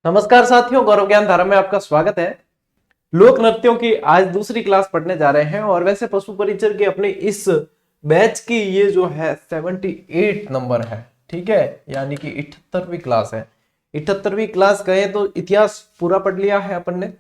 नमस्कार साथियों, गौरव ज्ञान धारा में आपका स्वागत है। लोक नृत्यों की आज दूसरी क्लास पढ़ने जा रहे हैं और वैसे पशु परिचर के अपने इस बैच की ये जो है 78 नंबर है, ठीक है, यानी कि 78वीं क्लास है। 78वीं क्लास गए तो इतिहास पूरा पढ़ लिया है अपन ने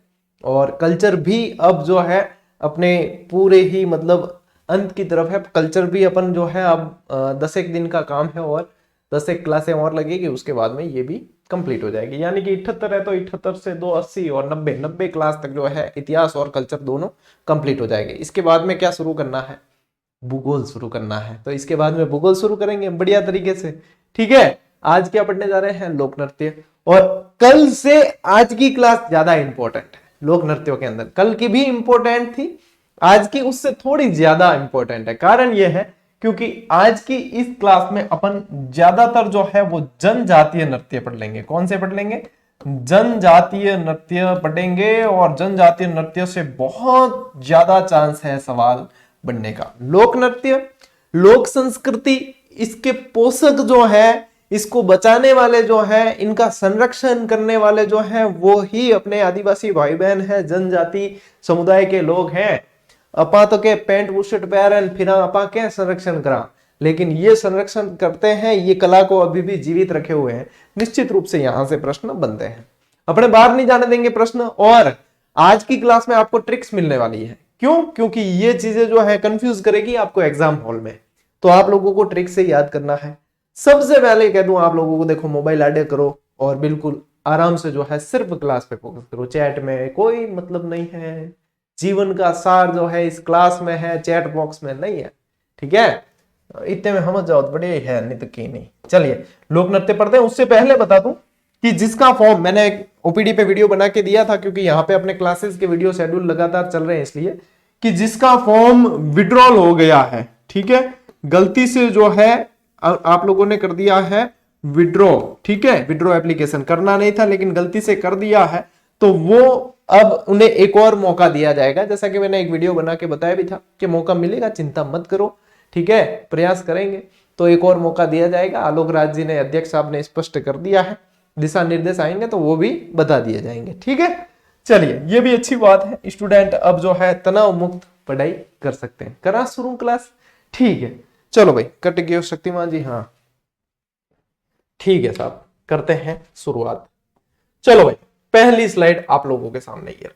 और कल्चर भी अब जो है अपने पूरे ही मतलब अंत की तरफ है। कल्चर भी अपन जो है अब 10 एक दिन का काम है और 10 एक क्लासें और लगेगी, उसके बाद में ये भी कंप्लीट हो जाएगी। यानी कि 78 है तो 78 से 280 और 90 क्लास तक जो है इतिहास और कल्चर दोनों कंप्लीट हो जाएंगे। इसके बाद में क्या शुरू करना है? भूगोल शुरू करना है। तो इसके बाद में भूगोल शुरू करेंगे बढ़िया तरीके से, ठीक है। आज क्या पढ़ने जा रहे हैं? लोक नृत्य। और कल से आज की क्लास ज्यादा इंपॉर्टेंट है लोक नृत्यों के अंदर। कल की भी इंपॉर्टेंट थी, आज की उससे थोड़ी ज्यादा इंपॉर्टेंट है। कारण यह है क्योंकि आज की इस क्लास में अपन ज्यादातर जो है वो जनजातीय नृत्य पढ़ लेंगे। कौन से पढ़ लेंगे? जनजातीय नृत्य पढ़ेंगे और जनजातीय नृत्य से बहुत ज्यादा चांस है सवाल बनने का। लोक नृत्य, लोक संस्कृति, इसके पोषक जो है, इसको बचाने वाले जो है, इनका संरक्षण करने वाले जो है वो ही अपने आदिवासी भाई बहन है, जनजाति समुदाय के लोग हैं। अपा तो के पेंट बुशर्ट पैरन फिर अपा के संरक्षण करा, लेकिन ये संरक्षण करते हैं, ये कला को अभी भी जीवित रखे हुए हैं। निश्चित रूप से यहां से प्रश्न बनते हैं, अपने बाहर नहीं जाने देंगे प्रश्न। और आज की क्लास में आपको ट्रिक्स मिलने वाली है। क्यों? क्योंकि ये चीजें जो है कंफ्यूज करेगी आपको एग्जाम हॉल में, तो आप लोगों को ट्रिक से याद करना है। सबसे पहले कह दूं आप लोगों को, देखो मोबाइल आड़े करो और बिल्कुल आराम से जो है सिर्फ क्लास पे फोकस करो। चैट में कोई मतलब नहीं है, जीवन का सार जो है इस क्लास में है, चैट बॉक्स में नहीं है, ठीक है। इतने में समझ जाओ, बड़े है, नहीं तो की नहीं। चलिए लोक नृत्य पढ़ते हैं। उससे पहले बता दूं कि जिसका फॉर्म मैंने एक ओपीडी पे वीडियो बना के दिया था, क्योंकि यहाँ पे अपने क्लासेस के वीडियो शेड्यूल लगातार चल रहे हैं, इसलिए कि जिसका फॉर्म विड्रॉल हो गया है, ठीक है, गलती से जो है आप लोगों ने कर दिया है विड्रॉ, ठीक है, विड्रॉ एप्लीकेशन करना नहीं था लेकिन गलती से कर दिया है, तो वो अब उन्हें एक और मौका दिया जाएगा। जैसा कि मैंने एक वीडियो बना के बताया भी था कि मौका मिलेगा, चिंता मत करो, ठीक है, प्रयास करेंगे तो एक और मौका दिया जाएगा। आलोक राज जी ने, अध्यक्ष साहब ने स्पष्ट कर दिया है, दिशा निर्देश आएंगे तो वो भी बता दिए जाएंगे, ठीक है। चलिए ये भी अच्छी बात है, स्टूडेंट अब जो है तनाव मुक्त पढ़ाई कर सकते हैं। करा शुरू क्लास? ठीक है, चलो भाई, कट गए शक्तिमान जी, हाँ ठीक है साहब, करते हैं शुरुआत। चलो भाई, पहली स्लाइड आप लोगों के सामने ये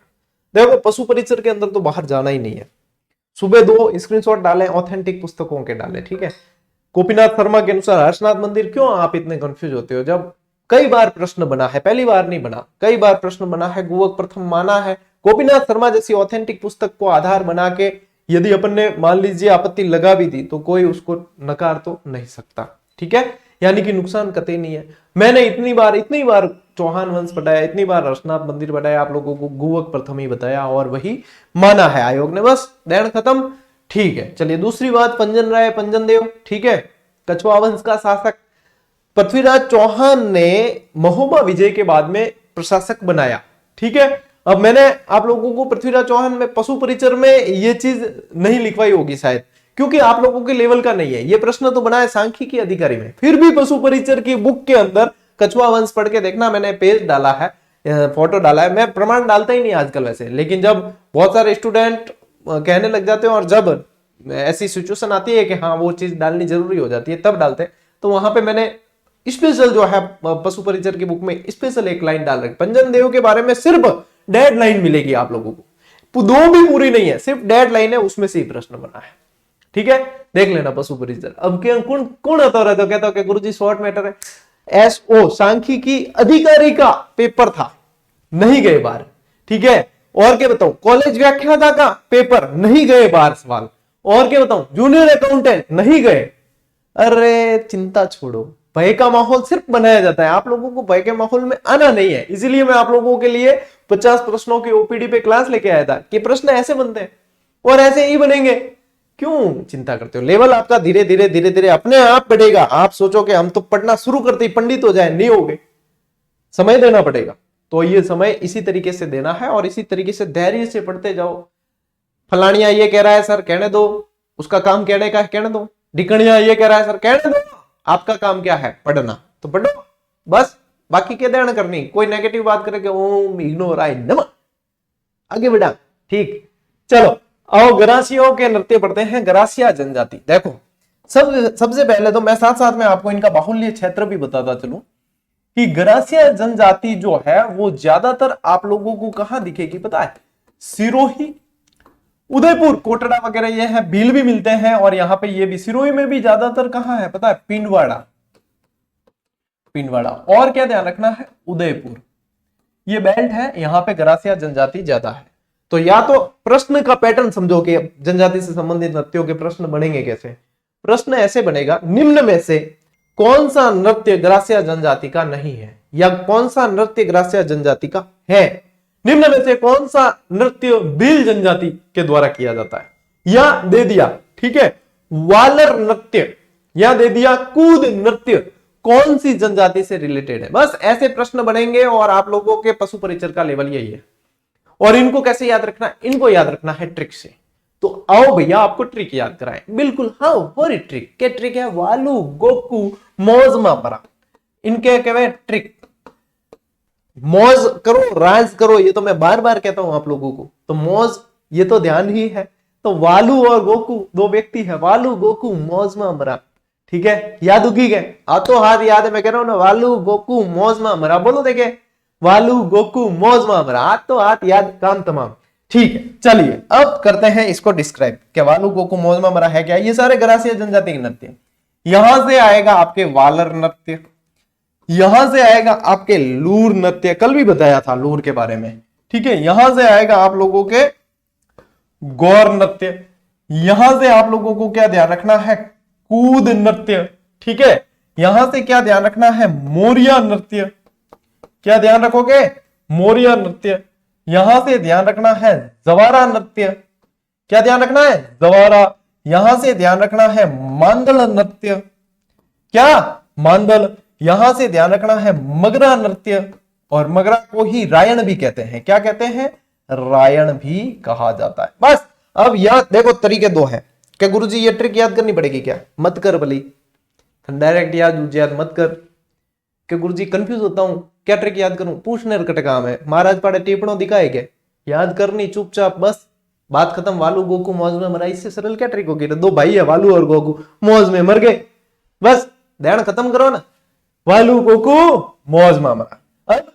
देखो। पशु परिचर के अंदर तो बाहर जाना ही नहीं है। सुबह 2 स्क्रीनशॉट डालें, ऑथेंटिक पुस्तकों के डालें, ठीक है। गोपीनाथ शर्मा के अनुसार हर्षनाथ मंदिर। क्यों आप इतने कंफ्यूज होते हो? जब कई बार प्रश्न बना है, पहली बार नहीं बना, कई बार प्रश्न बना है, गुवक प्रथम माना है। गोपीनाथ शर्मा जैसी ऑथेंटिक पुस्तक को आधार बना के यदि अपन ने मान लीजिए आपत्ति लगा भी दी तो कोई उसको नकार तो नहीं सकता, ठीक है, यानी कि नुकसान कतई नहीं है। मैंने इतनी बार चौहान वंश बताया, इतनी बार हर्षनाथ मंदिर बताया, आप लोगों को गुवक प्रथम ही बताया और वही माना है आयोग ने, बस देन खत्म, ठीक है। चलिए दूसरी बात, पंजन राय पंजन देव, ठीक है, कछुआ वंश का शासक। पृथ्वीराज चौहान ने महोबा विजय के बाद में प्रशासक बनाया, ठीक है। अब मैंने आप लोगों को पृथ्वीराज चौहान में पशु परिचर में ये चीज नहीं लिखवाई होगी शायद, क्योंकि आप लोगों के लेवल का नहीं है। ये प्रश्न तो बना है सांख्यिकी अधिकारी में, फिर भी पशु परिचर की बुक के अंदर कछुआ वंश पढ़ के देखना, मैंने पेज डाला है, फोटो डाला है। मैं प्रमाण डालता ही नहीं आजकल वैसे, लेकिन जब बहुत सारे स्टूडेंट कहने लग जाते हैं और जब ऐसी सिचुएशन आती है कि हाँ वो चीज डालनी जरूरी हो जाती है, तब डालते हैं। तो वहां पे मैंने स्पेशल जो है पशु परिचर की बुक में स्पेशल एक लाइन डाल रखी। पंजन देव के बारे में सिर्फ डेड लाइन मिलेगी आप लोगों को, दो भी पूरी नहीं है, सिर्फ डेड लाइन है, उसमें से ही प्रश्न बना है, ठीक है, देख लेना पशु परिचर। अब कौन आता रहा तो कहता है गुरुजी शॉर्ट मैटर है। एसओ सांख्यिकी अधिकारी का पेपर था, नहीं गए बाहर, ठीक है। और क्या बताऊं, कॉलेज व्याख्याता का पेपर, नहीं गए बाहर सवाल। और क्या बताऊं, जूनियर अकाउंटेंट, नहीं गए। अरे चिंता छोड़ो, भय का माहौल सिर्फ बनाया जाता है, आप लोगों को भय के माहौल में आना नहीं है। इसीलिए मैं आप लोगों के लिए 50 प्रश्नों की ओपीडी पे क्लास लेके आया था कि प्रश्न ऐसे बनते हैं और ऐसे ही बनेंगे। क्यों चिंता करते हो? लेवल आपका धीरे धीरे अपने आप बढ़ेगा। आप सोचो कि हम तो पढ़ना शुरू करते ही पंडित हो जाए, नहीं होगे, समय देना पड़ेगा। तो ये समय इसी तरीके से देना है और इसी तरीके से धैर्य से पढ़ते जाओ। फलानिया ये कह रहा है सर, कहने दो, उसका काम कहने का है, कहने दो। ढिकणिया ये कह रहा है सर, कहने दो, आपका काम क्या है? पढ़ना, तो पढ़ो बस। बाकी के ध्यान करनी, कोई नेगेटिव बात करे कि ओम इग्नोर आई नमः, आगे बढ़ा। ठीक, चलो आओ गरासियों के नृत्य पढ़ते हैं। गरासिया जनजाति, देखो सबसे पहले तो मैं साथ साथ में आपको इनका बाहुल्य क्षेत्र भी बताता चलूं कि गरासिया जनजाति जो है वो ज्यादातर आप लोगों को कहां दिखेगी पता है? सिरोही, उदयपुर, कोटड़ा वगैरह ये है, भील भी मिलते हैं, और यहाँ पे ये भी सिरोही में भी ज्यादातर कहां है पता है? पिंडवाड़ा, पिंडवाड़ा। और क्या ध्यान रखना है? उदयपुर, ये बेल्ट है, यहाँ पे गरासिया जनजाति ज्यादा है। तो या तो प्रश्न का पैटर्न समझो कि जनजाति से संबंधित नृत्यों के प्रश्न बनेंगे कैसे। प्रश्न ऐसे बनेगा, निम्न में से कौन सा नृत्य गरासिया जनजाति का नहीं है, या कौन सा नृत्य गरासिया जनजाति का है। निम्न में से कौन सा नृत्य भील जनजाति के द्वारा किया जाता है, या दे दिया ठीक है वालर नृत्य, या दे दिया कूद नृत्य, कौन सी जनजाति से रिलेटेड है। बस ऐसे प्रश्न बनेंगे और आप लोगों के पशु परिचर का लेवल यही है। और इनको कैसे याद रखना? इनको याद रखना है ट्रिक से। तो आओ भैया आपको ट्रिक याद कराएं। बिल्कुल, हाउ होरी ट्रिक, क्या ट्रिक है? वालू गोकू मौज मापरा, इनके कहवे ट्रिक। मौज करो, राज करो, ये तो मैं बार बार कहता हूं आप लोगों को। तो मौज ये तो ध्यान ही है। तो वालू और गोकू दो व्यक्ति है, वालू गोकू मौज मापरा, ठीक है, याद उगी गए? हाथों हाथ याद है, मैं कह रहा हूं ना, वालू गोकू मौज मापरा, बोलो देखे, वालू गोकू मौज मापरा, हाथ तो हाथ याद, काम तमाम। ठीक है, चलिए अब करते हैं इसको डिस्क्राइब। क्या वालू गोकू मौज मापरा है क्या? ये सारे गरासिया जनजाति के नृत्य। यहां से आएगा आपके वालर नृत्य, यहां से आएगा आपके लूर नृत्य, कल भी बताया था लूर के बारे में, ठीक है। यहां से आएगा आप लोगों के गौर नृत्य, यहां से आप लोगों को क्या ध्यान रखना है? कूद नृत्य, ठीक है। यहां से क्या ध्यान रखना है? मोरिया नृत्य, क्या ध्यान रखोगे? मोरिया नृत्य। यहां से ध्यान रखना है जवारा नृत्य, क्या ध्यान रखना है? जवारा। यहां से ध्यान रखना है मांदल नृत्य, क्या? मांदल। यहां से ध्यान रखना है मगरा नृत्य, और मगरा को ही रायण भी कहते हैं, क्या कहते हैं? रायण भी कहा जाता है। बस अब याद देखो, तरीके दो हैं। क्या गुरुजी ये ट्रिक याद करनी पड़ेगी क्या? मत कर भली, डायरेक्ट याद मत कर। क्या गुरुजी कंफ्यूज होता हूं, क्या ट्रिक याद करूं? पूछने रकट काम है, महाराज पाड़े टिप्पणों दिखाए क्या? याद करनी चुपचाप, बस बात खत्म। वालू गोकू मौज में मरा, इससे सरल क्या ट्रिक होगी? दो भाई है वालू और गोकू, मौज में मर गए, बस ध्यान खत्म करो ना। वालू गोकू मौज में मरा, अब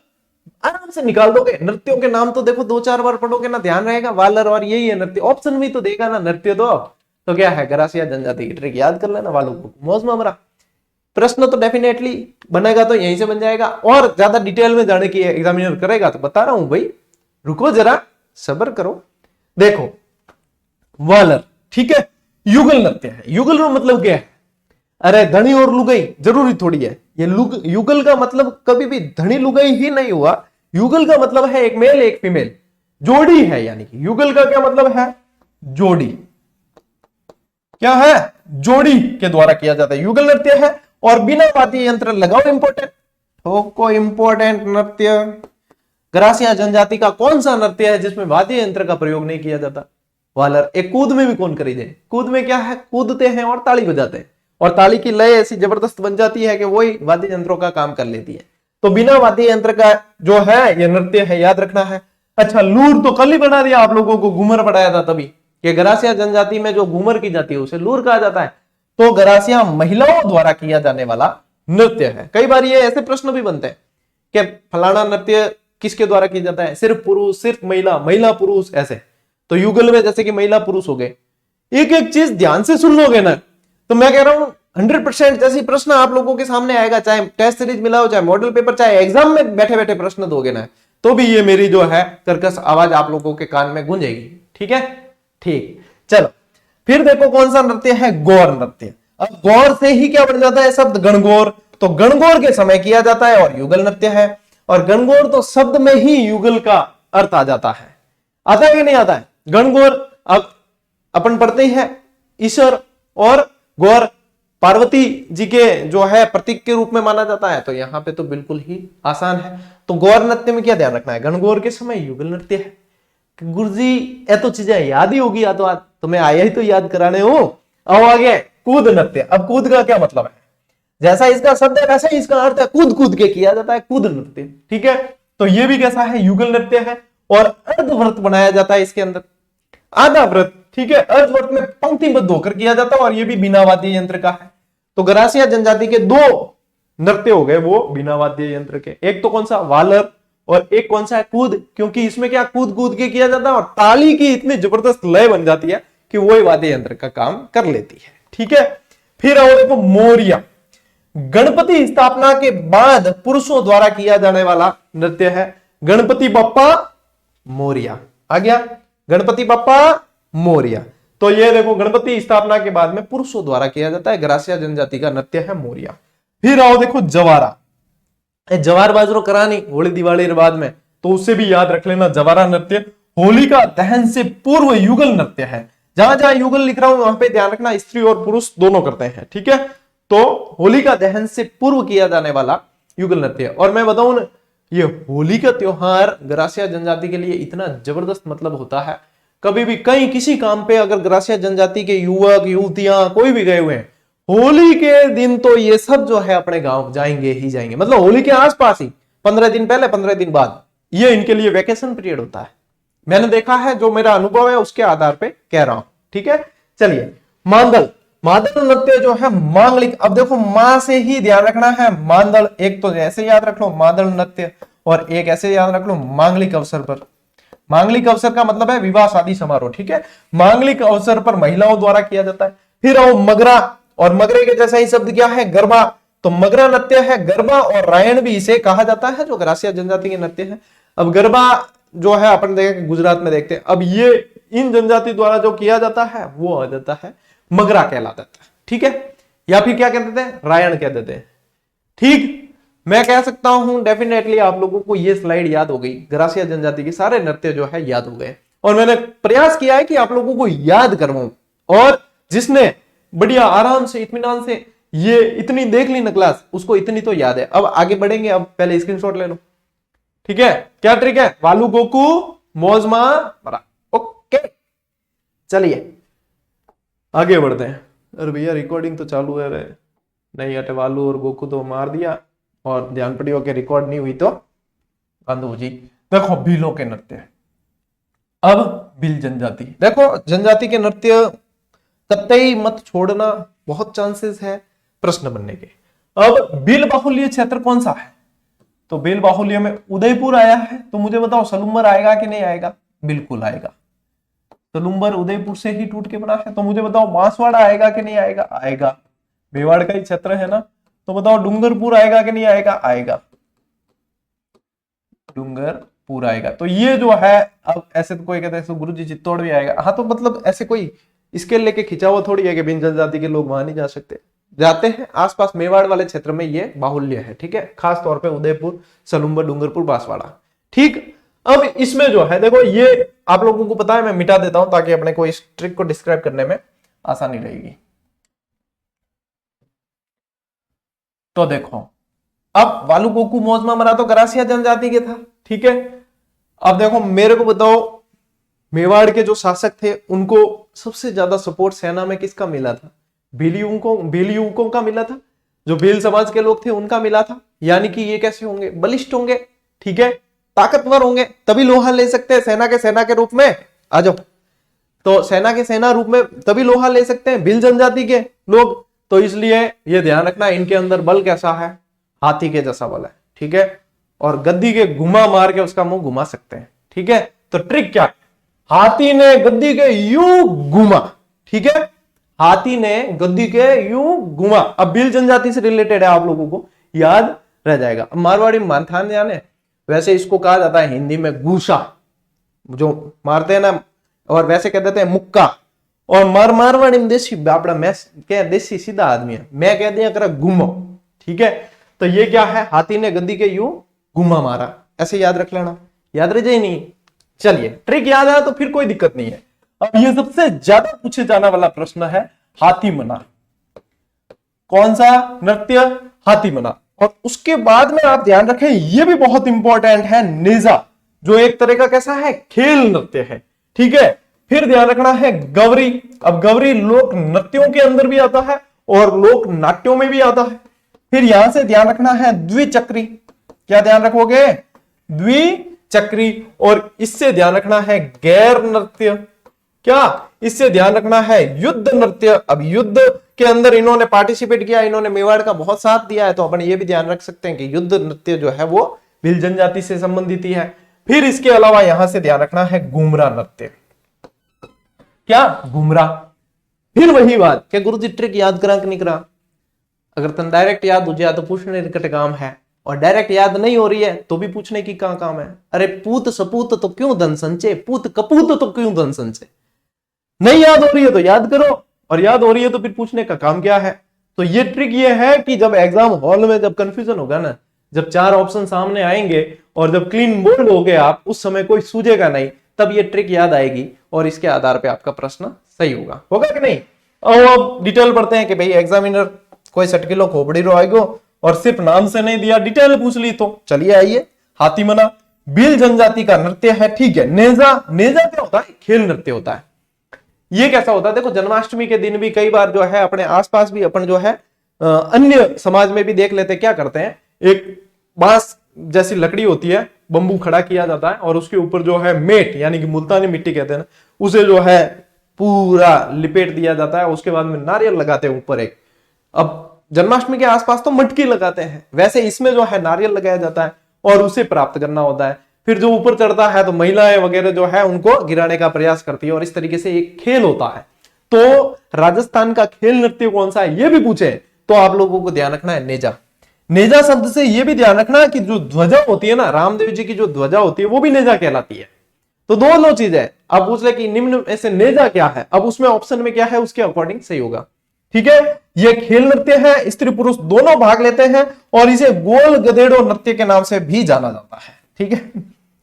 आराम से निकाल दोगे। नृत्यों के नाम तो देखो, 2-4 बार पढ़ोगे ना, ध्यान रहेगा वालर और यही है नृत्य। ऑप्शन भी तो देगा ना नृत्य, तो क्या है? गरासिया जनजाति की ट्रिक याद कर लेना, वालू गोकू मौज में मरा। प्रश्न तो डेफिनेटली बनेगा, तो यहीं से बन जाएगा। और ज्यादा डिटेल में जाने की एग्जामिनर करेगा तो बता रहा हूं भाई, रुको जरा, सब्र करो। देखो वालर, ठीक है, युगल नृत्य है। युगल मतलब क्या है? अरे धनी और लुगाई जरूरी थोड़ी है। ये युगल का मतलब कभी भी धनी लुगाई ही नहीं हुआ। युगल का मतलब है एक मेल एक फीमेल, जोड़ी है, यानी कि युगल का क्या मतलब है? जोड़ी, क्या है? जोड़ी के द्वारा किया जाता है, युगल नृत्य है। और बिना वाद्य यंत्र लगाओ, इंपोर्टेंट को इंपोर्टेंट नृत्य। गरासिया जनजाति का कौन सा नृत्य है जिसमें वाद्य यंत्र का प्रयोग नहीं किया जाता? वालर। एक कूद में भी कौन करी जाए? कूद में क्या है? कूदते हैं और ताली बजाते हैं, और ताली की लय ऐसी जबरदस्त बन जाती है कि वही वाद्य यंत्रों का काम कर लेती है। तो बिना वाद्य यंत्र का जो है ये नृत्य है, याद रखना है। अच्छा, लूर तो कल ही बना दिया आप लोगों को, घूमर पढ़ाया था तभी कि गरासिया जनजाति में जो घूमर की जाती है उसे लूर कहा जाता है। तो गरासिया महिलाओं द्वारा किया जाने वाला नृत्य है। कई बार ये ऐसे प्रश्न भी बनते हैं कि फलाना नृत्य किसके द्वारा किया जाता है? सिर्फ पुरुष, सिर्फ महिला, महिला पुरुष, ऐसे। तो युगल में जैसे कि महिला पुरुष हो गए। एक एक चीज ध्यान से सुन लोगे ना, तो मैं कह रहा हूं 100% जैसी प्रश्न आप लोगों के सामने आएगा, चाहे टेस्ट सीरीज मिला हो, चाहे मॉडल पेपर, चाहे एग्जाम में बैठे बैठे प्रश्न दोगे ना, तो भी ये मेरी जो है कर्कश आवाज आप लोगों के कान में गूंजेगी। ठीक है, ठीक। चलो फिर देखो कौन सा नृत्य है? गौर नृत्य। अब गौर से ही क्या बन जाता है शब्द? गणगौर। तो गणगौर के समय किया जाता है और युगल नृत्य है। और गणगौर तो शब्द में ही युगल का अर्थ आ जाता है। आता है कि नहीं आता है? गणगौर अब अपन पढ़ते हैं ईश्वर और गौर पार्वती जी के जो है प्रतीक के रूप में माना जाता है। तो यहां पे तो बिल्कुल ही आसान है। तो गौर नृत्य में क्या ध्यान रखना है? गणगौर के समय युगल नृत्य है। गुरुजी ये तो चीजें याद ही होगी, या तो तुम्हें आया ही तो याद कराने हो। आओ आगे, कूद नृत्य। अब कूद का क्या मतलब है? जैसा इसका शब्द है वैसा ही इसका अर्थ है, कूद कूद के किया जाता है, कूद नृत्य। ठीक है, तो ये भी कैसा है, युगल नृत्य है। और अर्धव्रत बनाया जाता है इसके अंदर, आधा व्रत। ठीक है, अर्धव्रत में पंक्तिबद्ध होकर किया जाता है और ये भी बिना वाद्य यंत्र का है। तो गरासिया जनजाति के दो नृत्य हो गए वो बिना वाद्य यंत्र के। एक तो कौन सा, वालर, और एक कौन सा है, कूद। क्योंकि इसमें क्या कूद कूद के किया जाता है और ताली की इतनी जबरदस्त लय बन जाती है कि वो ही वाद्य यंत्र का काम कर लेती है। ठीक है, फिर आओ देखो मोरिया। गणपति स्थापना के बाद पुरुषों द्वारा किया जाने वाला नृत्य है गणपति बप्पा मोरिया। आ गया, गणपति बप्पा मोरिया। तो ये देखो गणपति स्थापना के बाद में पुरुषों द्वारा किया जाता है, गरासिया जनजाति का नृत्य है मोरिया। फिर आओ देखो जवारा। जवार बाजरो करानी होली दिवाली के बाद में, तो उससे भी याद रख लेना, जवारा नृत्य होलिका दहन से पूर्व युगल नृत्य है। जहां जहां युगल लिख रहा हूं वहां पे ध्यान रखना, स्त्री और पुरुष दोनों करते हैं। ठीक है, तो होलिका दहन से पूर्व किया जाने वाला युगल नृत्य। और मैं बताऊं ना, ये होली का त्योहार गरासिया जनजाति के लिए इतना जबरदस्त मतलब होता है। कभी भी कहीं किसी काम पे अगर गरासिया जनजाति के युवक युवतियां कोई भी गए हुए हैं, होली के दिन तो ये सब जो है अपने गांव जाएंगे ही जाएंगे। मतलब होली के आसपास ही 15 दिन पहले 15 दिन बाद ये इनके लिए वेकेशन पीरियड होता है। मैंने देखा है, जो मेरा अनुभव है उसके आधार पे कह रहा हूं। ठीक है, चलिए मांदल। मांदल नृत्य जो है मांगलिक। अब देखो मां से ही ध्यान रखना है, मांदल एक तो ऐसे याद रख लो मांदल नृत्य, और एक ऐसे याद रख लो मांगलिक अवसर पर। मांगलिक अवसर का मतलब है विवाह शादी समारोह। ठीक है, मांगलिक अवसर पर महिलाओं द्वारा किया जाता है। फिर आओ मगरा, और मगरे के जैसा ही शब्द क्या है, गरबा। तो मगरा नृत्य है, गरबा और रायण भी इसे कहा जाता है, जो गरासिया जनजाति के नृत्य है। अब गरबा जो है अपन देखें गुजरात में देखते हैं, अब ये इन जनजाति द्वारा जो किया जाता है वो आ जाता है मगरा कहलाता है। ठीक है, या फिर क्या कह देते हैं, रायण कह देते हैं। ठीक, मैं कह सकता हूं डेफिनेटली आप लोगों को ये स्लाइड याद हो गई, गरासिया जनजाति के सारे नृत्य जो है याद हो गए। और मैंने प्रयास किया है कि आप लोगों को याद करवाऊं, और जिसने बढ़िया आराम से इत्मीनान से ये इतनी देख ली ना क्लास, उसको इतनी तो याद है। अब आगे बढ़ेंगे, अब पहले स्क्रीनशॉट ले लो। ठीक है, क्या ट्रिक है, वालू गोकू मौजमा मरा। ओके, चलिए आगे बढ़ते हैं। अरे भैया रिकॉर्डिंग तो चालू है रे। नहीं हटे, वालू और गोकू तो मार दिया, और ध्यान पड़ियो के रिकॉर्ड नहीं हुई तो गांधू जी। देखो भीलों के नृत्य। अब भील जनजाति, देखो जनजाति के नृत्य कतई मत छोड़ना, बहुत चांसेस है प्रश्न बनने के। अब भील बाहुल्य क्षेत्र कौन सा है, तो भील बाहुल्य में उदयपुर आया है। तो मुझे बताओ सलुम्बर आएगा कि नहीं आएगा, बिल्कुल आएगा। सलुम्बर उदयपुर से ही टूट के बना है। तो मुझे बताओ बांसवाड़ा आएगा कि नहीं आएगा, आएगा। मेवाड़ का ही क्षेत्र है ना। तो बताओ डूंगरपुर आएगा कि नहीं आएगा, आएगा, डूंगरपुर आएगा। तो ये जो है, अब ऐसे तो कोई कहता है गुरु जी चित्तौड़ भी आएगा। हाँ, तो मतलब ऐसे कोई इसके लेके खिंचा हुआ थोड़ी है कि बिन जनजाति के लोग वहां नहीं जा सकते, जाते हैं। आसपास मेवाड़ वाले क्षेत्र में ये बाहुल्य है। ठीक है, खास तौर पे उदयपुर, सलुम्बर, डूंगरपुर, बांसवाड़ा। ठीक, अब इसमें जो है देखो, ये आप लोगों को पता है, मैं मिटा देता हूं ताकि अपने को इस ट्रिक को डिस्क्राइब करने में आसानी रहेगी। तो देखो, अब वालू गोकू मौजमा मरा तो गरासिया जनजाति के था। ठीक है, अब देखो मेरे को बताओ, मेवाड़ के जो शासक थे उनको सबसे ज्यादा सपोर्ट सेना में किसका मिला था, भील युवकों का मिला था। जो भील समाज के लोग थे उनका मिला था। यानी कि ये कैसे होंगे, बलिष्ठ होंगे। ठीक है, ताकतवर होंगे, तभी लोहा ले सकते हैं सेना के रूप में। आ जाओ, तो सेना के सेना रूप में तभी लोहा ले सकते हैं भील जनजाति के लोग। तो इसलिए ये ध्यान रखना, इनके अंदर बल कैसा है, हाथी के जैसा बल है। ठीक है, और गद्दी के घुमा मार के उसका मुंह घुमा सकते हैं। ठीक है, तो ट्रिक क्या है, हाथी ने गद्दी के यूं घुमा। ठीक है, हाथी ने गद्दी के यूं घुमा। अब भील जनजाति से रिलेटेड है, आप लोगों को याद रह जाएगा। मारवाड़ी में मानथान जाने, वैसे इसको कहा जाता है हिंदी में गूसा, जो मारते हैं ना, और वैसे कह देते हैं मुक्का। और मारवाड़ी में देसी बापड़ा, मैं क्या देसी सीधा आदमी है, मैं कह दिया कर घूमो। ठीक है, तो ये क्या है, हाथी ने गद्दी के यूं घुमा मारा, ऐसे याद रख लेना। याद रह जाए नहीं, चलिए ट्रिक याद आया तो फिर कोई दिक्कत नहीं है। अब ये सबसे ज्यादा पूछे जाने वाला प्रश्न है, हाथी मना। कौन सा नृत्य, हाथी मना। और उसके बाद में आप ध्यान रखें, ये भी बहुत इंपॉर्टेंट है, नेजा, जो एक तरह का कैसा है, खेल नृत्य है। ठीक है, फिर ध्यान रखना है गवरी। अब गवरी लोक नृत्यों के अंदर भी आता है और लोक नाट्यों में भी आता है। फिर यहां से ध्यान रखना है द्विचक्री, क्या ध्यान रखोगे, द्विचक्री। और इससे ध्यान रखना है गैर नृत्य, क्या इससे ध्यान रखना है युद्ध नृत्य। अब युद्ध के अंदर इन्होंने पार्टिसिपेट किया, इन्होंने मेवाड़ का बहुत साथ दिया है, तो अपन ये भी ध्यान रख सकते हैं कि युद्ध नृत्य जो है वो भील जनजाति से संबंधित ही है। फिर इसके अलावा यहां से ध्यान रखना है घुमरा नृत्य, क्या घुमरा। फिर वही बात क्या गुरुजी ट्रिक याद करा कि नहीं करा, अगर तुम डायरेक्ट याद हो जाए तो पूछने निकट काम है, और डायरेक्ट याद नहीं हो रही है तो भी पूछने की कहां काम है। अरे पूत सपूत तो क्यों धन संचय, पूत कपूत तो क्यों धन संचय। नहीं याद हो रही है तो याद करो, और याद हो रही है तो फिर पूछने का काम क्या है। तो ये ट्रिक ये है कि जब एग्जाम हॉल में जब कंफ्यूजन होगा ना, जब 4 ऑप्शन सामने आएंगे और जब क्लीन बोल्ड हो गए आप, उस समय कोई सूझेगा नहीं, तब ये ट्रिक याद आएगी और इसके आधार पे आपका प्रश्न सही होगा कि नहीं। और अब डिटेल पढ़ते हैं कि भाई एग्जामिनर कोई 60 किलो खोपड़ी रो आएगो और सिर्फ नाम से नहीं दिया, डिटेल पूछ ली, तो चलिए आइए। हाथी मना भील जनजाति का नृत्य है, ठीक है। नेजा, नेजा क्या होता है, खेल नृत्य होता है। ये कैसा होता है, देखो जन्माष्टमी के दिन भी कई बार जो है अपने आसपास भी अपन जो है अन्य समाज में भी देख लेते क्या करते हैं, एक बांस जैसी लकड़ी होती है, बंबू खड़ा किया जाता है और उसके ऊपर जो है मेट यानी कि मुल्तानी मिट्टी कहते हैं ना, उसे जो है पूरा लिपेट दिया जाता है। उसके बाद में नारियल लगाते हैं ऊपर एक। अब जन्माष्टमी के आसपास तो मटकी लगाते हैं, वैसे इसमें जो है नारियल लगाया जाता है और उसे प्राप्त करना होता है। फिर जो ऊपर चढ़ता है तो महिलाएं वगैरह जो है उनको गिराने का प्रयास करती है और इस तरीके से एक खेल होता है। तो राजस्थान का खेल नृत्य कौन सा है ये भी पूछे तो आप लोगों को ध्यान रखना है नेजा। नेजा शब्द से ये भी ध्यान रखना कि जो ध्वजा होती है ना, रामदेव जी की जो ध्वजा होती है वो भी नेजा कहलाती है। तो दोनों चीज है। अब पूछ ले कि निम्न में से नेजा क्या है, अब उसमें ऑप्शन में क्या है उसके अकॉर्डिंग सही होगा, ठीक है। यह खेल नृत्य है, स्त्री पुरुष दोनों भाग लेते हैं और इसे गोल गधेड़ो नृत्य के नाम से भी जाना जाता है, ठीक है।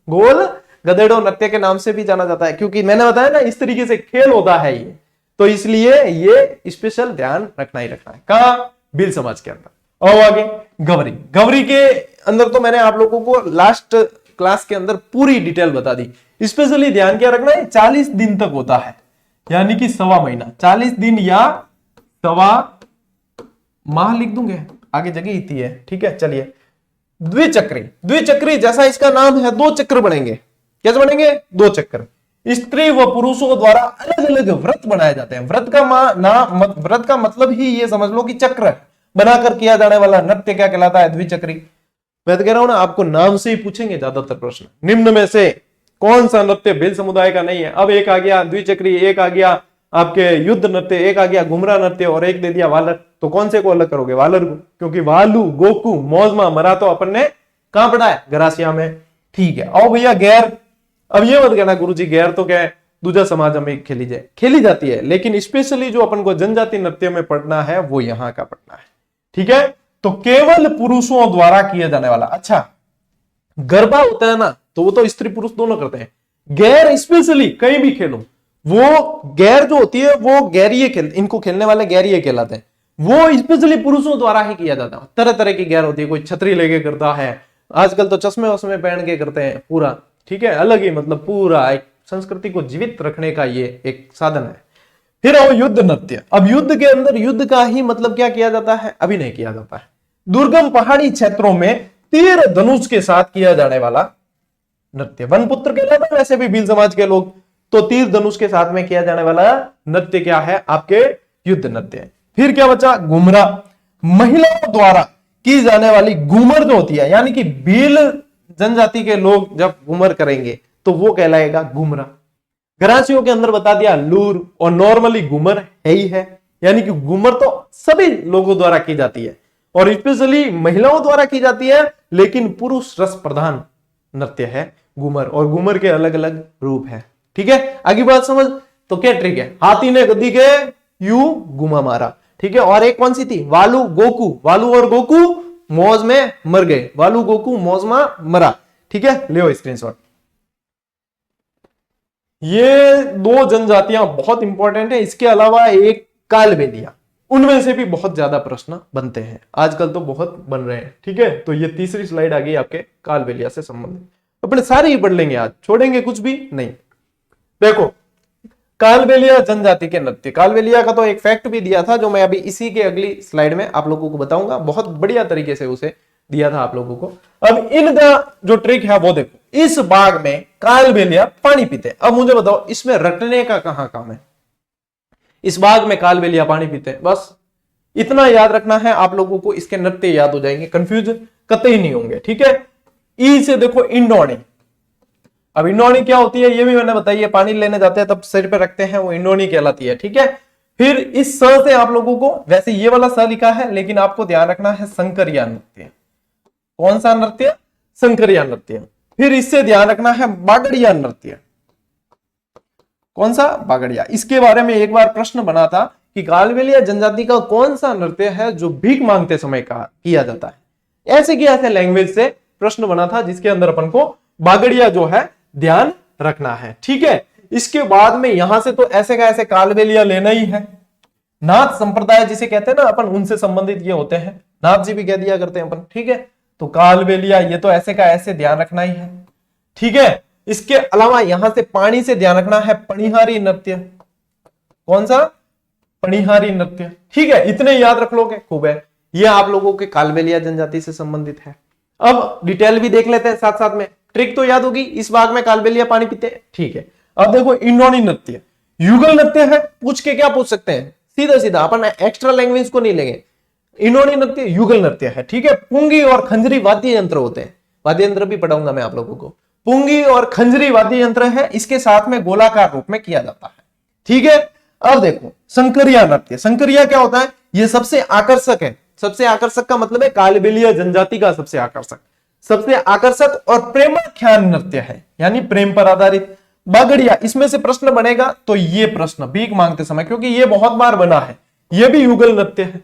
गोल गधेड़ो नृत्य के नाम से भी जाना जाता है क्योंकि मैंने बताया ना इस तरीके से खेल होता है ये, तो इसलिए ये स्पेशल ध्यान रखना ही रखना है। कहां, भील समाज के अंदर। और आगे गवरी, गवरी के अंदर तो मैंने आप लोगों को लास्ट क्लास के अंदर पूरी डिटेल बता दी। स्पेशली ध्यान क्या रखना है, 40 दिन तक होता है, यानी कि 1.25 महीना, 40 दिन या 1.25 माह लिख दूंगे, आगे जगह इतनी है, ठीक है। चलिए द्विचक्री, द्विचक्री जैसा इसका नाम है, 2 चक्र बनेंगे। कैसे बनेंगे, 2 चक्र। स्त्री व पुरुषों द्वारा अलग अलग व्रत बनाए जाते हैं। व्रत का मतलब ही ये समझ लो कि चक्र बनाकर किया जाने वाला नृत्य क्या कहलाता है, द्विचक्री। मैं तो कह रहा हूं ना आपको नाम से ही पूछेंगे ज्यादातर प्रश्न, निम्न में से कौन सा नृत्य भील समुदाय का नहीं है। अब एक आ गया द्विचक्री, एक आ गया आपके युद्ध नृत्य, एक आ गया घुमरा नृत्य और एक दे दिया वालर। तो कौन से को अलग करोगे, वालर को, क्योंकि वालू गोकू मौजमा मरा तो अपन ने कहां पढ़ा है, गरासिया में, ठीक है। आओ भैया गैर, अब ये मत कहना गुरुजी गैर तो क्या है, दूजा समाज में खेली जाती है, लेकिन स्पेशली जो अपन को जनजाति नृत्य में पढ़ना है वो यहां का पढ़ना है, ठीक है। तो केवल पुरुषों द्वारा किया जाने वाला, अच्छा गरबा होता है ना, तो वो तो स्त्री पुरुष दोनों करते हैं। गैर स्पेशली कहीं भी खेलो, वो गैर जो होती है वो गैरिये खेल, इनको खेलने वाले गैरिये कहलाते हैं। वो स्पेशली पुरुषों द्वारा ही किया जाता है। तरह तरह की गैर होती है, कोई छतरी लेके करता है, आजकल तो चश्मे वश्मे पहन के करते हैं पूरा, ठीक है। अलग ही मतलब पूरा एक संस्कृति को जीवित रखने का ये एक साधन है। फिर आओ युद्ध नृत्य। अब युद्ध के अंदर युद्ध का ही मतलब क्या किया जाता है, अभिनय किया जाता है। दुर्गम पहाड़ी क्षेत्रों में तीर धनुष के साथ किया जाने वाला नृत्य, वनपुत्र कहलाता है वैसे भी भील समाज के लोग, तो तीर धनुष के साथ में किया जाने वाला नृत्य क्या है, आपके युद्ध नृत्य है। फिर क्या बचा, घुमरा, महिलाओं द्वारा की जाने वाली घूमर जो होती है, यानी कि भील जनजाति के लोग जब घूमर करेंगे तो वो कहलाएगा घुमरा। गरासियों के अंदर बता दिया लूर, और नॉर्मली घूमर है ही है, यानी कि घूमर तो सभी लोगों द्वारा की जाती है और स्पेशली महिलाओं द्वारा की जाती है, लेकिन पुरुष रस प्रधान नृत्य है घूमर, और घूमर के अलग अलग रूप है, ठीक है। आगे बात समझ, तो क्या ट्रिक है, हाथी ने गद्दी के यू घुमा मारा, ठीक है। और एक कौन सी थी, वालू गोकू, वालू और गोकू मौज में मर गए, वालू गोकू मौज में मरा, ठीक है। ले स्क्रीनशॉट। ये 2 जनजातियां बहुत इंपॉर्टेंट है, इसके अलावा एक कालबेलिया, उनमें से भी बहुत ज्यादा प्रश्न बनते हैं, आजकल तो बहुत बन रहे हैं, ठीक है। तो ये तीसरी स्लाइड आ गई आपके कालबेलिया से संबंधित, अपने सारे ही पढ़ लेंगे आज, छोड़ेंगे कुछ भी नहीं। देखो कालबेलिया जनजाति के नृत्य। कालबेलिया का तो एक फैक्ट भी दिया था जो मैं अभी इसी के अगली स्लाइड में आप लोगों को बताऊंगा, बहुत बढ़िया तरीके से उसे दिया था आप लोगों को। अब इनका जो ट्रिक है वो देखो, इस बाग में कालबेलिया पानी पीते। अब मुझे बताओ इसमें रटने का कहां काम है? इस बाग में कालबेलिया पानी पीते हैं, बस इतना याद रखना है आप लोगों को, इसके नृत्य याद हो जाएंगे, कंफ्यूज कतई नहीं होंगे, ठीक है। ई से देखो इंडोनी। अब इंडोनी क्या होती है ये भी मैंने बताई है, पानी लेने जाते हैं तब सिर पे रखते हैं, वो इंडोनी कहलाती है, ठीक है। फिर इस स से आप लोगों को, वैसे ये वाला स लिखा है लेकिन आपको ध्यान रखना है संकरिया नृत्य। कौन सा नृत्य? संकरिया नृत्य। फिर इससे ध्यान रखना है बागड़िया नृत्य। कौन सा? बागड़िया। इसके बारे में एक बार प्रश्न बना था कि कालबेलिया जनजाति का कौन सा नृत्य है जो भीख मांगते समय का किया जाता है। ऐसे की ऐसे लैंग्वेज से प्रश्न बना था जिसके अंदर अपन को बागड़िया जो है ध्यान रखना है, ठीक है। इसके बाद में यहां से तो ऐसे का ऐसे कालबेलिया लेना ही है। नाथ संप्रदाय जिसे कहते हैं ना अपन, उनसे संबंधित ये होते हैं, नाथ जी भी कह दिया करते हैं अपन, ठीक है। तो कालबेलिया ये तो ऐसे का ऐसे ध्यान रखना ही है, ठीक है। इसके अलावा यहां से पानी से ध्यान रखना है पणिहारी नृत्य। कौन सा? पणिहारी नृत्य, ठीक है। इतने याद रख लोगे खूब है, ये आप लोगों के कालबेलिया जनजाति से संबंधित है। अब डिटेल भी देख लेते हैं साथ साथ में, ट्रिक तो याद होगी, इस बाग में कालबेलिया पानी पीते हैं, ठीक है। अब देखो इंडोनी नृत्य, युगल नृत्य है, पूछ के क्या पूछ सकते हैं? सीधा सीधा अपन एक्स्ट्रा लैंग्वेज को नहीं लेंगे। इंडोनी नृत्य युगल नृत्य है, ठीक है। पुंगी और खंजरी वाद्य यंत्र होते हैं, वाद्य यंत्र भी पढ़ाऊंगा मैं आप लोगों को। पुंगी और खंजरी वाद्य यंत्र है, इसके साथ में गोलाकार रूप में किया जाता है, ठीक है। अब देखो संकरिया नृत्य। संकरिया क्या होता है? ये सबसे आकर्षक है। सबसे आकर्षक का मतलब है कालबेलिया जनजाति का सबसे आकर्षक, सबसे आकर्षक और प्रेमाख्यान नृत्य है, यानी प्रेम पर आधारित। बागड़िया, इसमें से प्रश्न बनेगा तो ये प्रश्न भीख मांगते समय, क्योंकि ये बहुत बार बना है, ये भी युगल नृत्य है,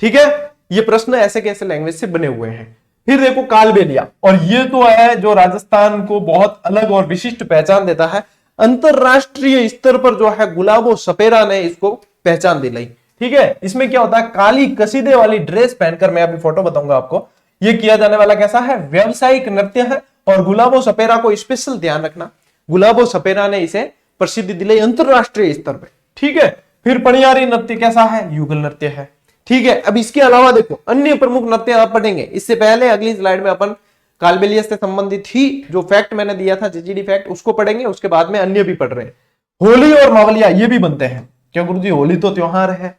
ठीक है। ये प्रश्न ऐसे कैसे लैंग्वेज से बने हुए हैं। फिर देखो कालबेलिया, और ये तो है जो राजस्थान को बहुत अलग और विशिष्ट पहचान देता है। अंतरराष्ट्रीय स्तर पर जो है गुलाबो सपेरा ने इसको पहचान दिलाई, ठीक है। इसमें क्या होता है? काली कसीदे वाली ड्रेस पहनकर, मैं अभी फोटो बताऊंगा आपको, ये किया जाने वाला कैसा है? व्यवसायिक नृत्य है। और गुलाबो सपेरा को स्पेशल ध्यान रखना, गुलाबो सपेरा ने इसे प्रसिद्धि दिलाई अंतरराष्ट्रीय स्तर पे, ठीक है। फिर पणियारी नृत्य कैसा है? युगल नृत्य है, ठीक है। अब इसके अलावा देखो अन्य प्रमुख नृत्य आप पढ़ेंगे। इससे पहले अगली स्लाइड में अपन कालबेलिया से संबंधित ही जो फैक्ट मैंने दिया था, जीजीडी फैक्ट, उसको पढ़ेंगे, उसके बाद में अन्य भी पढ़ रहे हैं। होली और मावलिया ये भी बनते हैं। क्या गुरुजी, होली तो त्योहार है,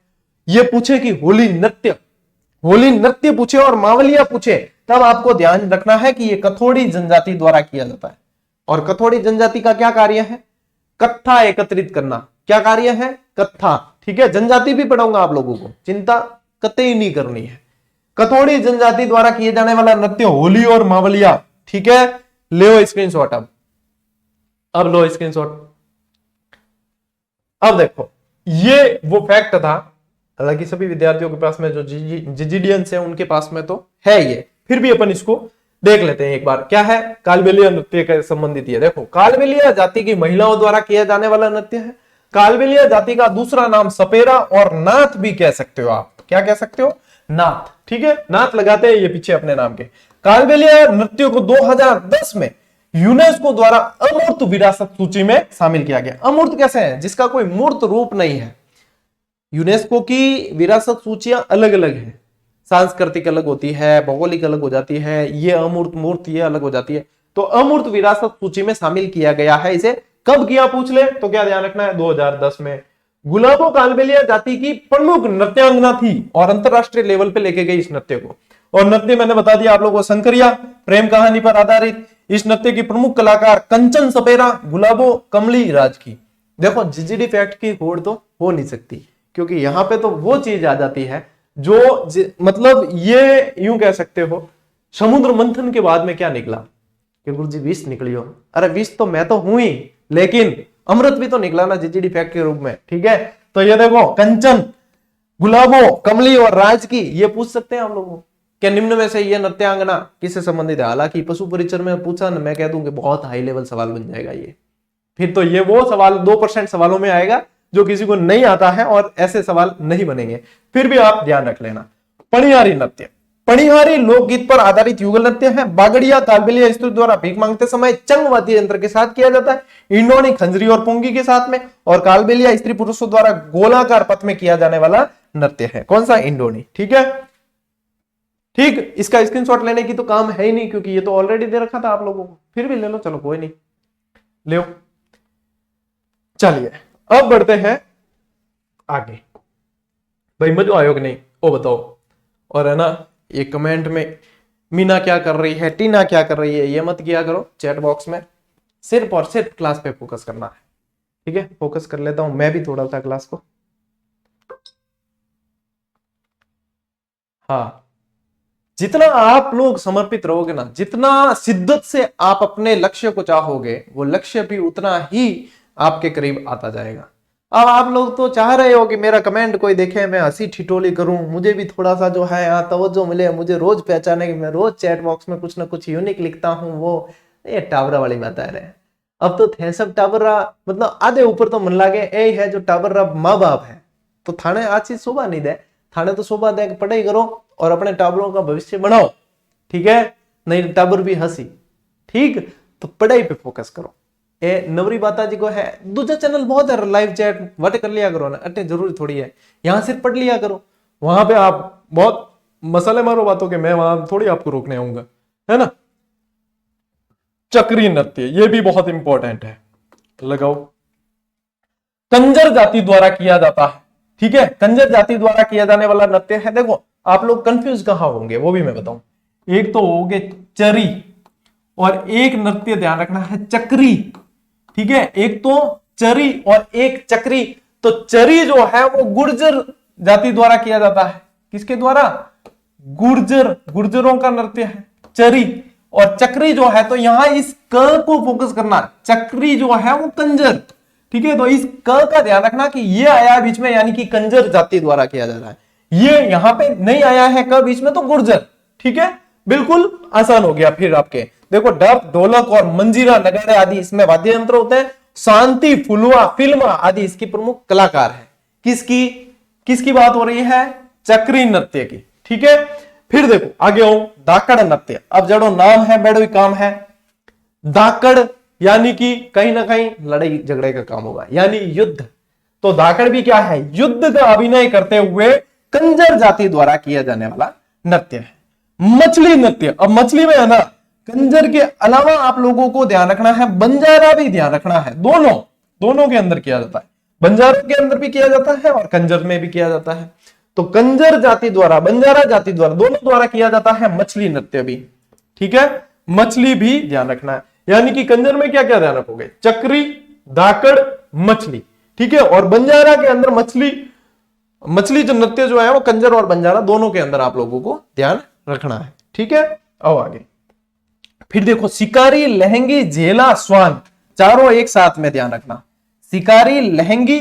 ये पूछे कि होली नृत्य पूछे और मावलिया पूछे, तब आपको ध्यान रखना है कि ये कथोड़ी जनजाति द्वारा किया जाता है। और कथोड़ी जनजाति का क्या कार्य है? कत्था एकत्रित करना। क्या कार्य है? कत्था, ठीक है। जनजाति भी पढ़ाऊंगा आप लोगों को, चिंता कतई नहीं करनी है। कथोड़ी जनजाति द्वारा किए जाने वाला नृत्य होली और मावलिया, ठीक है। ले स्क्रीनशॉट। अब लो स्क्रीनशॉट। अब देखो ये वो फैक्ट था, हालांकि सभी विद्यार्थियों के पास में जो जीजीडियंस है उनके पास में तो है ये, फिर भी अपन इसको देख लेते हैं एक बार। क्या है? कालबेलिया नृत्य के संबंधित ये देखो, कालबेलिया जाति की महिलाओं द्वारा किया जाने वाला नृत्य है। कालबेलिया जाति का दूसरा नाम सपेरा और नाथ भी कह सकते हो आप। क्या कह सकते हो? नाथ, ठीक है। नाथ लगाते हैं ये पीछे अपने नाम के। कालबेलिया नृत्य को 2010 में यूनेस्को द्वारा अमूर्त विरासत सूची में शामिल किया गया। अमूर्त कैसे है? जिसका कोई मूर्त रूप नहीं है। यूनेस्को की विरासत सूचियां अलग अलग है, सांस्कृतिक अलग होती है, भौगोलिक अलग हो जाती है, ये अमूर्त मूर्त ये अलग हो जाती है। तो अमूर्त विरासत सूची में शामिल किया गया है। इसे कब किया पूछ ले तो क्या ध्यान रखना है? 2010 में। गुलाबो कालबेलिया जाति की प्रमुख नृत्यांगना थी और अंतरराष्ट्रीय लेवल पे लेके गई इस नृत्य को। और नृत्य मैंने बता दिया आप लोगों को, संकरिया प्रेम कहानी पर आधारित। इस नृत्य की प्रमुख कलाकार कंचन सपेरा, गुलाबो कमली राज की। देखो जीजीडी फैक्ट की होड़ तो हो नहीं सकती, क्योंकि यहां पे तो वो चीज आ जाती है जो मतलब ये यूं कह सकते हो, समुद्र मंथन के बाद में क्या निकला कि गुरुजी विष निकली हो। अरे विष तो मैं तो हूं ही, लेकिन अमृत भी तो निकला ना जीजीडी फैक्ट के रूप में, ठीक है। तो ये देखो कंचन, गुलाबो, कमली और राज की, ये पूछ सकते हैं हम लोग क्या निम्न में से ये नृत्यांगना किससे संबंधित है। हालांकि पशु परिचर में पूछा ना, मैं कह दूं कि बहुत हाई लेवल सवाल बन जाएगा ये। फिर तो ये वो सवाल 2% सवालों में आएगा जो किसी को नहीं आता है, और ऐसे सवाल नहीं बनेंगे। फिर भी आप ध्यान रख लेना। पणियारी नृत्य, पणिहारी लोकगीत पर आधारित युगल नृत्य है। बागड़िया कालबेलिया स्त्री द्वारा भीख मांगते समय चंग वाद्य यंत्र के साथ किया जाता है। इंडोनी खंजरी और पुंगी के साथ में, और कालबेलिया स्त्री पुरुषों द्वारा गोलाकार पथ में किया जाने वाला नृत्य है। कौन सा? इंडोनी। ठीक है, ठीक। इसका स्क्रीनशॉट लेने की तो काम है ही नहीं, क्योंकि ये तो ऑलरेडी दे रखा था आप लोगों को, फिर भी ले लो, चलो कोई नहीं, ले। चलिए अब बढ़ते हैं आगे। भाई मजा आयो कि नहीं वो बताओ। और है ना, ये कमेंट में मीना क्या कर रही है, टीना क्या कर रही है, ये मत किया करो चैट बॉक्स में, सिर्फ और सिर्फ क्लास पे फोकस करना है। ठीक है, फोकस कर लेता हूं मैं भी थोड़ा सा क्लास को। हाँ, जितना आप लोग समर्पित रहोगे ना, जितना शिद्दत से आप अपने लक्ष्य को चाहोगे, वो लक्ष्य भी उतना ही आपके करीब आता जाएगा। अब आप लोग तो चाह रहे हो कि मेरा कमेंट कोई देखे, मैं हंसी ठिठोली करूं, मुझे भी थोड़ा सा जो है यहाँ तवज्जो मिले, मुझे रोज पहचाने कि मैं रोज चैट बॉक्स में कुछ ना कुछ यूनिक लिखता हूं। वो ये टावरा वाली बात है। अब तो थे सब टावरा, मतलब आधे ऊपर तो मन लागे ए है जो टावरा माँ बाप है, तो थाने आज चीज शोभा नहीं दे, थाने तो शोभा दे पढ़ाई करो और अपने टाबरों का भविष्य बनाओ। ठीक है, नहीं टाबर भी हंसी। ठीक, तो पढ़ाई पे फोकस करो। ए नवरी बाता जी को है दूसरा चैनल बहुत है, लाइव चैट वट कर लिया करो ना, अट्टे जरूरी थोड़ी है यहां सिर्फ पढ़ लिया करो, वहां पे आप बहुत मसाले मारो बातों के, मैं वहां थोड़ी आपको रोकने आऊंगा, है ना। चक्री नृत्य ये भी बहुत इंपॉर्टेंट है, लगाओ। कंजर जाति द्वारा किया जाता है। ठीक है, कंजर जाति द्वारा किया जाने वाला नृत्य है। देखो आप लोग कंफ्यूज कहां होंगे वो भी मैं बताऊं। एक तो हो गए चरी, और एक नृत्य ध्यान रखना है चक्री। ठीक है, एक तो चरी और एक चक्री। तो चरी जो है वो गुर्जर जाति द्वारा किया जाता है। किसके द्वारा? गुर्जरों का नृत्य है चरी। और चक्री जो है, तो यहां इस क को फोकस करना, चक्री जो है वो कंजर। ठीक है, तो इस क का ध्यान रखना कि ये आया बीच में, यानी कि कंजर जाति द्वारा किया जा रहा है। ये यहां पे नहीं आया है क बीच में, तो गुर्जर। ठीक है, बिल्कुल आसान हो गया। फिर आपके देखो डफ, ढोलक और मंजीरा, नगाड़े आदि इसमें वाद्य यंत्र होते हैं। शांति, फुलवा, फिल्मा आदि इसकी प्रमुख कलाकार है। किसकी बात हो रही है? चक्री नृत्य की। ठीक है, फिर देखो आगे आओ, धाकड़ नृत्य। अब जड़ो नाम है बेड़ो काम है। धाकड़ यानी कि कहीं ना कहीं लड़ाई झगड़े का काम होगा, यानी युद्ध। तो धाकड़ भी क्या है? युद्ध का अभिनय करते हुए कंजर जाति द्वारा किया जाने वाला नृत्य है। मछली नृत्य, अब मछली में है ना, कंजर के अलावा आप लोगों को ध्यान रखना है, बंजारा भी ध्यान रखना है। दोनों के अंदर किया जाता है, बंजारा के अंदर भी किया जाता है और कंजर में भी किया जाता है। तो कंजर जाति द्वारा, बंजारा जाति द्वारा, दोनों द्वारा किया जाता है मछली नृत्य भी। ठीक है, मछली भी ध्यान रखना है, यानी कि कंजर में क्या क्या ध्यान रखोगे? चक्री, धाकड़, मछली। ठीक है, और बंजारा के अंदर मछली जो नृत्य जो है वो कंजर और बंजारा दोनों के अंदर आप लोगों को ध्यान रखना है। ठीक है, आओ आगे। फिर देखो शिकारी, लहंगी, झेला, स्वांग, चारों एक साथ में ध्यान रखना। शिकारी, लहंगी,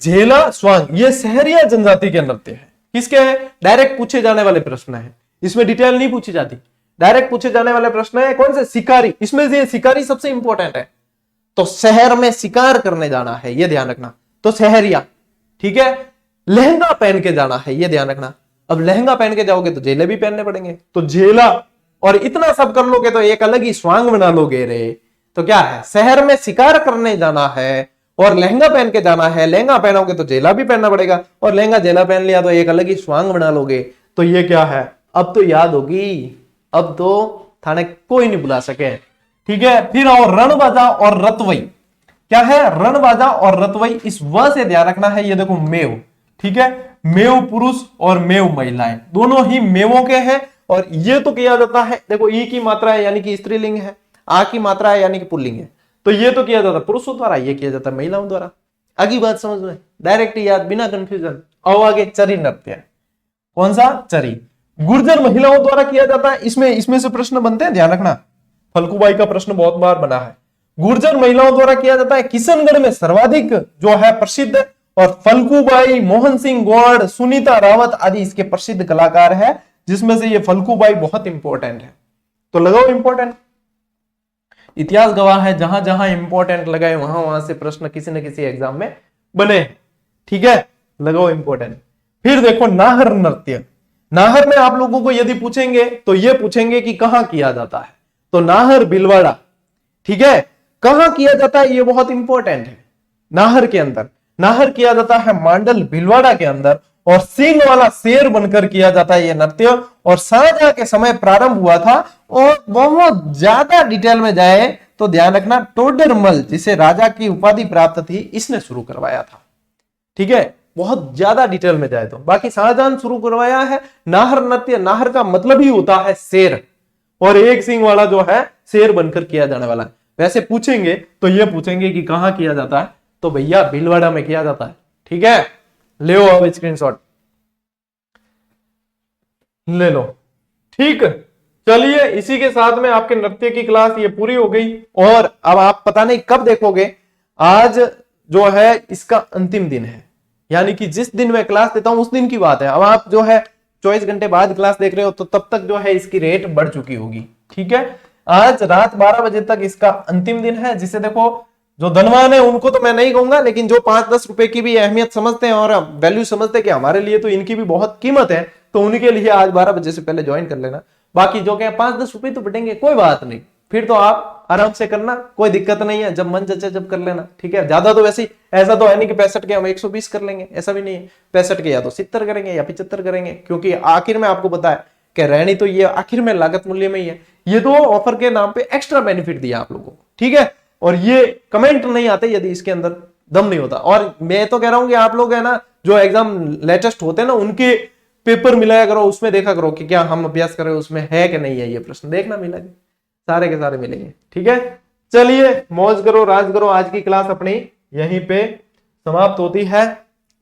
झेला, स्वांग, ये सहरिया जनजाति के नृत्य है। किसके हैं? डायरेक्ट पूछे जाने वाले प्रश्न है, इसमें डिटेल नहीं पूछी जाती, डायरेक्ट पूछे जाने वाले प्रश्न है। कौन से? शिकारी। इसमें से शिकारी सबसे इंपॉर्टेंट है, तो शहर में शिकार करने जाना है, ये ध्यान रखना, तो सहरिया। ठीक है, लहंगा पहन के जाना है, ये ध्यान रखना। अब लहंगा पहन के जाओगे तो झेले भी पहनने पड़ेंगे, तो झेला, और इतना सब कर लोगे तो एक अलग ही स्वांग बना लोगे रे। तो क्या है? शहर में शिकार करने जाना है और लहंगा पहन के जाना है। लहंगा पहनोगे तो झेला भी पहनना पड़ेगा, और लहंगा झेला पहन लिया तो एक अलग ही स्वांग बना लोगे। तो ये क्या है? अब तो याद होगी, अब तो थाने कोई नहीं बुला सके। ठीक है, फिर आओ रणबाजा और रतवई। क्या है? रणबाजा और रतवई। इस व से ध्यान रखना है, ये देखो मेव। ठीक है, मेव पुरुष और मेव महिलाएं, दोनों ही मेवों के हैं। और ये तो किया जाता है, देखो ई की मात्रा है यानी कि स्त्रीलिंग है, आ की मात्रा है यानी कि पुल्लिंग है, तो ये तो किया जाता है पुरुषों द्वारा, ये किया जाता है महिलाओं द्वारा। आगे बात समझ में, डायरेक्ट याद, बिना कंफ्यूजन। आओ आगे, चरी नृत्य। कौन सा? चरी। गुर्जर महिलाओं द्वारा किया जाता है। इसमें से प्रश्न बनते हैं, ध्यान रखना, फल्गुबाई का प्रश्न बहुत बार बना है। गुर्जर महिलाओं द्वारा किया जाता है। किशनगढ़ में सर्वाधिक जो है प्रसिद्ध, और फल्गुबाई, मोहन सिंह गौड़, सुनीता रावत आदि इसके प्रसिद्ध कलाकार है, जिसमें से ये फल्गुबाई बहुत इंपॉर्टेंट है। तो लगाओ इंपॉर्टेंट, इतिहास गवाह है, जहां जहां इंपॉर्टेंट लगाए वहां वहां से प्रश्न किसी न किसी एग्जाम में बने। ठीक है, लगाओ इंपॉर्टेंट। फिर देखो नाहर नृत्य। नाहर में आप लोगों को यदि पूछेंगे तो ये पूछेंगे कि कहां किया जाता है, तो नाहर भीलवाड़ा, ठीक है, कहां किया जाता है ये बहुत इंपॉर्टेंट है। नाहर के अंदर, नाहर किया जाता है मांडल भीलवाड़ा के अंदर, और सींग वाला शेर बनकर किया जाता है ये नृत्य, और शाहजहां के समय प्रारंभ हुआ था। और बहुत ज्यादा डिटेल में जाए तो ध्यान रखना, टोडरमल जिसे राजा की उपाधि प्राप्त थी, इसने शुरू करवाया था, ठीक है, बहुत ज्यादा डिटेल में जाए तो। बाकी शाहजहां शुरू करवाया है नाहर नृत्य। नाहर का मतलब ही होता है शेर, और एक सिंह वाला जो है शेर बनकर किया जाने वाला है। वैसे पूछेंगे तो ये पूछेंगे कि कहां किया जाता है, तो भैया भीलवाड़ा में किया जाता है, ठीक है। ले लो अब स्क्रीनशॉट, ले लो, ठीक। चलिए इसी के साथ में आपके नृत्य की क्लास ये पूरी हो गई। और अब आप पता नहीं कब देखोगे, आज जो है इसका अंतिम दिन है, यानी कि जिस दिन मैं क्लास देता हूं उस दिन की बात है। अब आप जो है 24 घंटे बाद क्लास देख रहे हो, तो तब तक जो है इसकी रेट बढ़ चुकी होगी, ठीक है। आज रात 12 बजे तक इसका अंतिम दिन है, जिसे देखो जो धनवान है उनको तो मैं नहीं कहूंगा, लेकिन जो 5-10 रुपए की भी अहमियत समझते हैं और वैल्यू समझते हैं कि हमारे लिए तो इनकी भी बहुत कीमत है, तो उनके लिए आज 12 बजे से पहले ज्वाइन कर लेना। बाकी जो क्या 5-10 रुपए तो बढ़ेंगे, कोई बात नहीं, फिर तो आप आराम से करना, कोई दिक्कत नहीं है, जब मन जचे जब कर लेना, ठीक है। ज्यादा तो वैसे ही ऐसा तो है नहीं कि 65 के हम 120 कर लेंगे, ऐसा भी नहीं है। 65 के या तो 70 करेंगे या 75 करेंगे, क्योंकि आखिर में आपको पता है कि रहनी तो ये आखिर में लागत मूल्य में ही है। ये तो ऑफर के नाम पे एक्स्ट्रा बेनिफिट दिया आप लोगों को, ठीक है। और ये कमेंट नहीं आते यदि इसके अंदर दम नहीं होता। और मैं तो कह रहा हूं कि आप लोग है ना, जो एग्जाम लेटेस्ट होते हैं ना, उनके पेपर मिलाया करो, उसमें देखा करो कि क्या हम अभ्यास कर रहे हो उसमें है कि नहीं है, ये प्रश्न देखना मिलेंगे, सारे के सारे मिलेंगे, ठीक है। चलिए मौज करो, राज करो। आज की क्लास अपनी यहीं पे समाप्त होती है,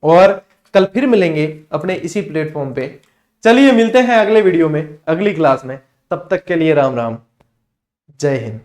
और कल फिर मिलेंगे अपने इसी प्लेटफॉर्म पे। चलिए मिलते हैं अगले वीडियो में, अगली क्लास में। तब तक के लिए राम राम, जय हिंद।